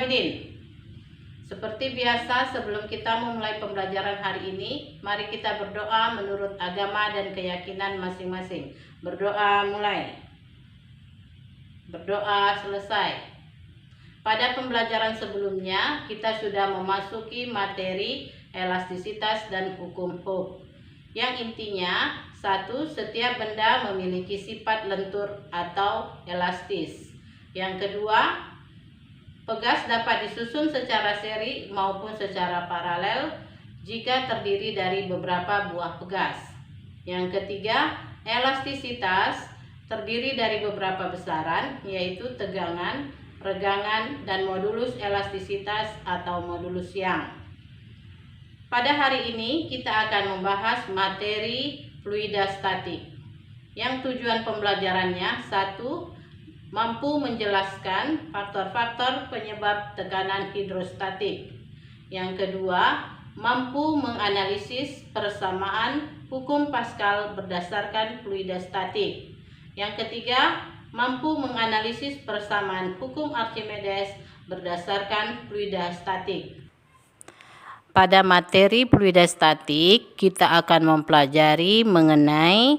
Mujahidin. Seperti biasa, sebelum kita memulai pembelajaran hari ini, mari kita berdoa menurut agama dan keyakinan masing-masing. Berdoa mulai. Berdoa selesai. Pada pembelajaran sebelumnya, kita sudah memasuki materi elastisitas dan hukum Hooke. Yang intinya, satu, setiap benda memiliki sifat lentur atau elastis. Yang kedua, pegas dapat disusun secara seri maupun secara paralel jika terdiri dari beberapa buah pegas. Yang ketiga, elastisitas terdiri dari beberapa besaran, yaitu tegangan, regangan, dan modulus elastisitas atau modulus Young. Pada hari ini kita akan membahas materi fluida statik. Yang tujuan pembelajarannya, satu, mampu menjelaskan faktor-faktor penyebab tekanan hidrostatik. Yang kedua, mampu menganalisis persamaan hukum Pascal berdasarkan fluida statik. Yang ketiga, mampu menganalisis persamaan hukum Archimedes berdasarkan fluida statik. Pada materi fluida statik, kita akan mempelajari mengenai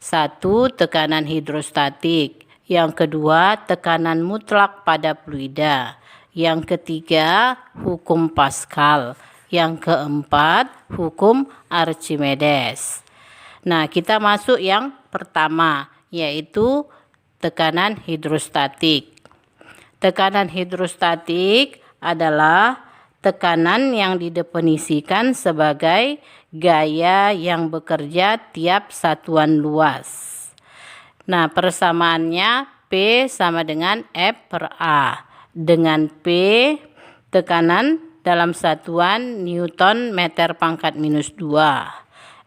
satu, tekanan hidrostatik. Yang kedua, tekanan mutlak pada fluida. Yang ketiga, hukum Pascal. Yang keempat, hukum Archimedes. Nah, kita masuk yang pertama, yaitu tekanan hidrostatik. Tekanan hidrostatik adalah tekanan yang didefinisikan sebagai gaya yang bekerja tiap satuan luas. Nah, persamaannya P sama dengan F per A. Dengan P, tekanan dalam satuan Newton meter pangkat minus 2.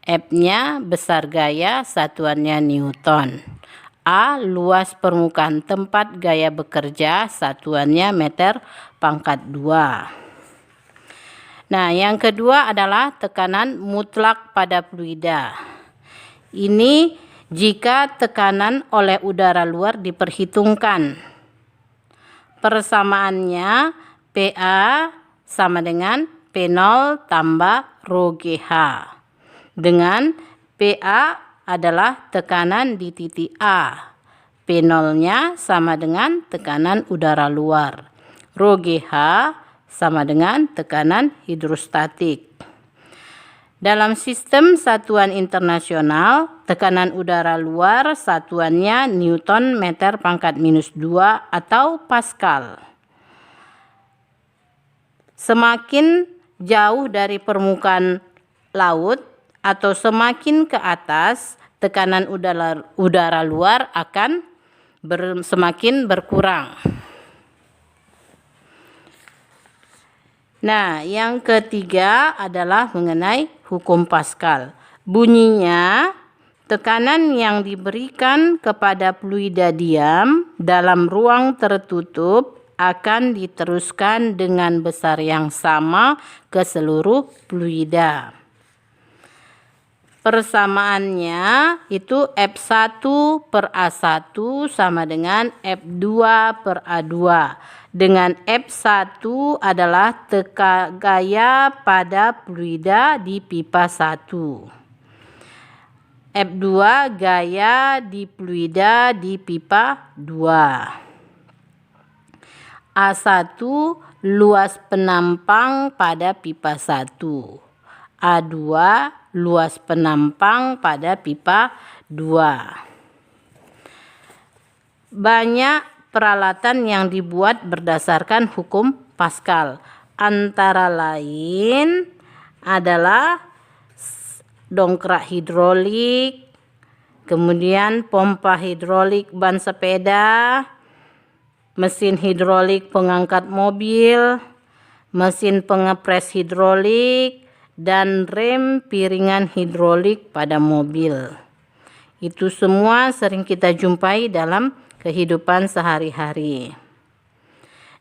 F-nya besar gaya, satuannya Newton. A, luas permukaan tempat gaya bekerja, satuannya meter pangkat 2. Nah, yang kedua adalah tekanan mutlak pada fluida. Ini jika tekanan oleh udara luar diperhitungkan. Persamaannya PA sama dengan P0 tambah rho GH. Dengan PA adalah tekanan di titik A. P0-nya sama dengan tekanan udara luar. Rho GH sama dengan tekanan hidrostatik. Dalam sistem satuan internasional, tekanan udara luar satuannya Newton meter pangkat minus 2 atau Pascal. Semakin jauh dari permukaan laut atau semakin ke atas, tekanan udara luar akan semakin berkurang. Nah, yang ketiga adalah mengenai hukum Pascal. Bunyinya, tekanan yang diberikan kepada fluida diam dalam ruang tertutup akan diteruskan dengan besar yang sama ke seluruh fluida. Persamaannya itu F1 per A1 sama dengan F2 per A2. Dengan F1 adalah gaya pada fluida di pipa 1. F2 gaya di fluida di pipa 2. A1 luas penampang pada pipa 1. A2 luas penampang pada pipa 2. Banyak peralatan yang dibuat berdasarkan hukum Pascal. Antara lain adalah dongkrak hidrolik, kemudian pompa hidrolik ban sepeda, mesin hidrolik pengangkat mobil, mesin pengepres hidrolik, dan rem piringan hidrolik pada mobil. Itu semua sering kita jumpai dalam kehidupan sehari-hari.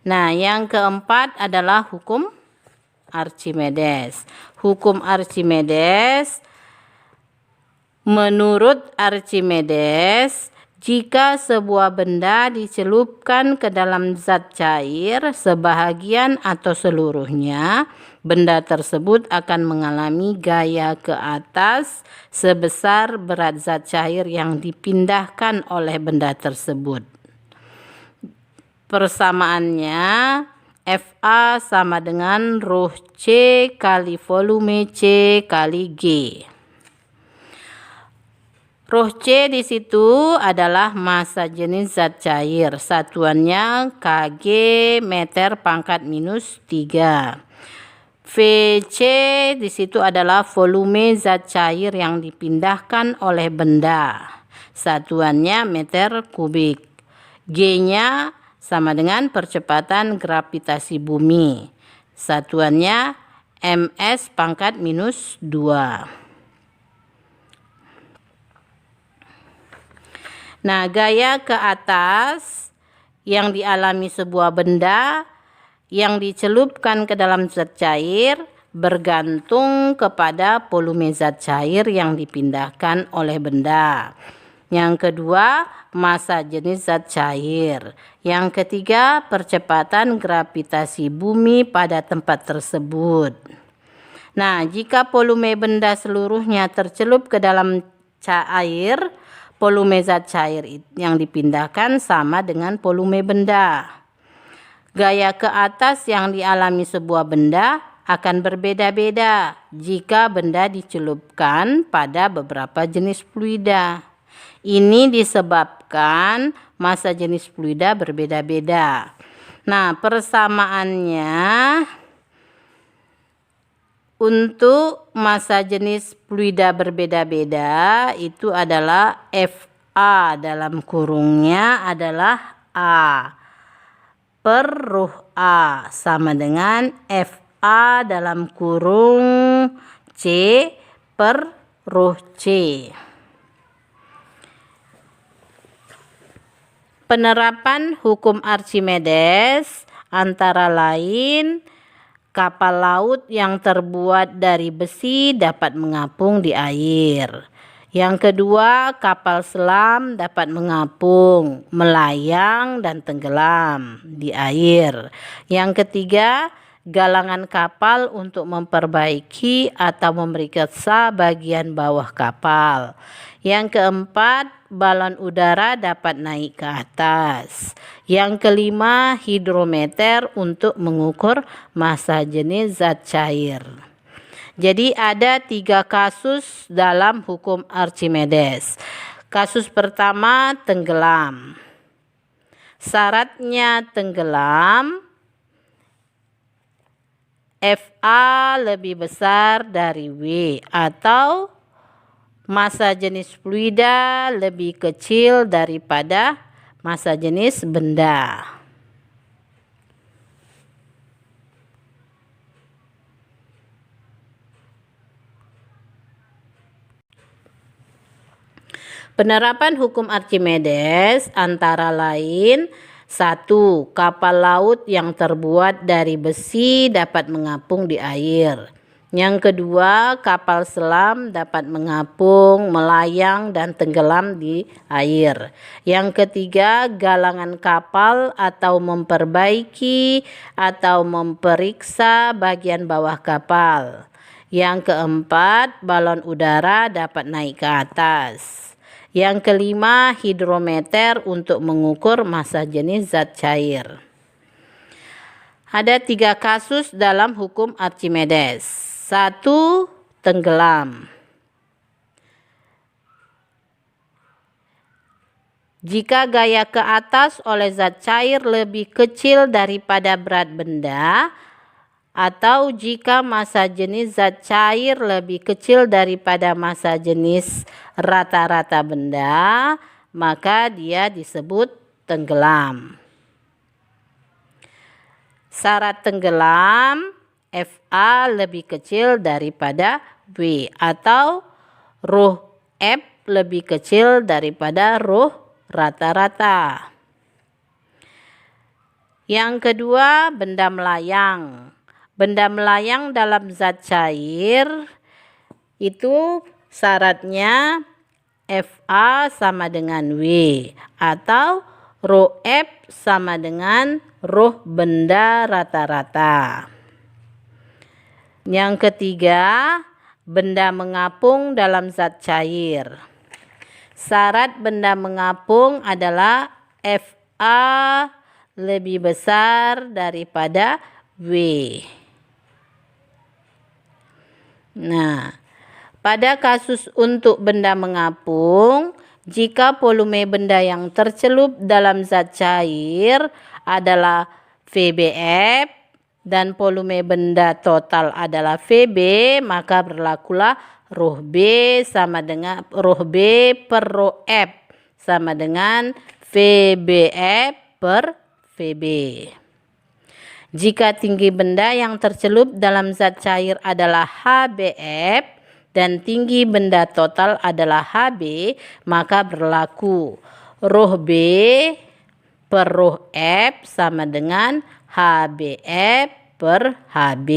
Nah, yang keempat adalah hukum Archimedes. Hukum Archimedes, menurut Archimedes, Jika sebuah benda dicelupkan ke dalam zat cair, sebahagian atau seluruhnya, benda tersebut akan mengalami gaya ke atas sebesar berat zat cair yang dipindahkan oleh benda tersebut. Persamaannya, FA sama dengan ruh C kali volume C kali G. Ruh C di situ adalah massa jenis zat cair. Satuannya Kg meter pangkat minus 3. Vc di situ adalah volume zat cair yang dipindahkan oleh benda. Satuannya meter kubik. G-nya sama dengan percepatan gravitasi bumi. Satuannya ms pangkat minus 2. Nah, gaya ke atas yang dialami sebuah benda yang dicelupkan ke dalam zat cair bergantung kepada volume zat cair yang dipindahkan oleh benda. Yang kedua, massa jenis zat cair. Yang ketiga, percepatan gravitasi bumi pada tempat tersebut. Nah, jika volume benda seluruhnya tercelup ke dalam cair, volume zat cair yang dipindahkan sama dengan volume benda. Gaya ke atas yang dialami sebuah benda akan berbeda-beda jika benda dicelupkan pada beberapa jenis fluida. Ini disebabkan massa jenis fluida berbeda-beda. Nah, persamaannya untuk massa jenis fluida berbeda-beda itu adalah FA dalam kurungnya adalah A per ruh A sama dengan FA dalam kurung C per ruh C. Penerapan hukum Archimedes antara lain kapal laut yang terbuat dari besi dapat mengapung di air. Yang kedua, kapal selam dapat mengapung, melayang, dan tenggelam di air. Yang ketiga, galangan kapal untuk memperbaiki atau memeriksa bagian bawah kapal. Yang keempat, balon udara dapat naik ke atas. Yang kelima, hidrometer untuk mengukur massa jenis zat cair. Jadi ada 3 kasus dalam hukum Archimedes. Kasus pertama, tenggelam. Syaratnya tenggelam, FA lebih besar dari W atau massa jenis fluida lebih kecil daripada massa jenis benda. Penerapan hukum Archimedes antara lain: 1. Kapal laut yang terbuat dari besi dapat mengapung di air. Yang kedua, kapal selam dapat mengapung, melayang, dan tenggelam di air. Yang ketiga, galangan kapal atau memperbaiki atau memeriksa bagian bawah kapal. Yang keempat, balon udara dapat naik ke atas. Yang kelima, hidrometer untuk mengukur massa jenis zat cair. Ada 3 kasus dalam hukum Archimedes. 1. Tenggelam. Jika gaya ke atas oleh zat cair lebih kecil daripada berat benda, atau jika massa jenis zat cair lebih kecil daripada massa jenis rata-rata benda, maka dia disebut tenggelam. Syarat tenggelam, FA lebih kecil daripada W atau ruh F lebih kecil daripada ruh rata-rata. Yang kedua, benda melayang. Benda melayang dalam zat cair itu syaratnya FA sama dengan W, atau rho F sama dengan rho benda rata-rata. Yang ketiga, benda mengapung dalam zat cair. Syarat benda mengapung adalah FA lebih besar daripada W. Nah, pada kasus untuk benda mengapung, jika volume benda yang tercelup dalam zat cair adalah VBF dan volume benda total adalah VB, maka berlakulah rho B sama dengan rho B per rho F sama dengan VBF per VB. Jika tinggi benda yang tercelup dalam zat cair adalah HBF dan tinggi benda total adalah HB, maka berlaku rho B per rho F sama dengan HBF per HB.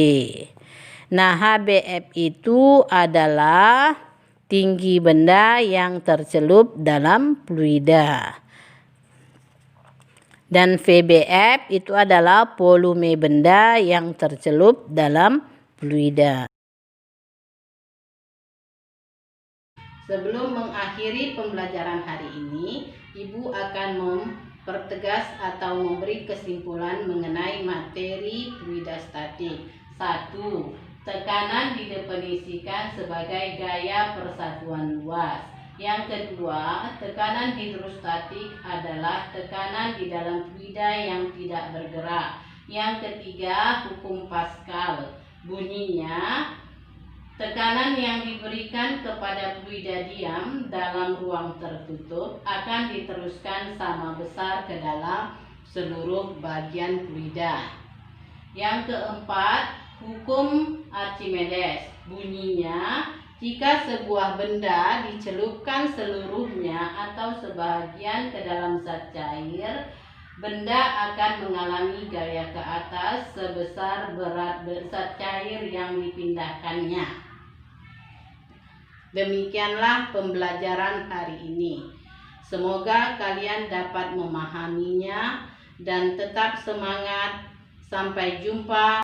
Nah, HBF itu adalah tinggi benda yang tercelup dalam fluida. Dan VBF itu adalah volume benda yang tercelup dalam fluida. Sebelum mengakhiri pembelajaran hari ini, Ibu akan mempertegas atau memberi kesimpulan mengenai materi fluida statik. 1. Tekanan didefinisikan sebagai gaya persatuan luas. Yang kedua, tekanan hidrostatik adalah tekanan di dalam fluida yang tidak bergerak. Yang ketiga, hukum Pascal. Bunyinya, tekanan yang diberikan kepada fluida diam dalam ruang tertutup akan diteruskan sama besar ke dalam seluruh bagian fluida. Yang keempat, hukum Archimedes. Bunyinya, jika sebuah benda dicelupkan seluruhnya atau sebagian ke dalam zat cair, benda akan mengalami gaya ke atas sebesar berat zat cair yang dipindahkannya. Demikianlah pembelajaran hari ini. Semoga kalian dapat memahaminya dan tetap semangat. Sampai jumpa.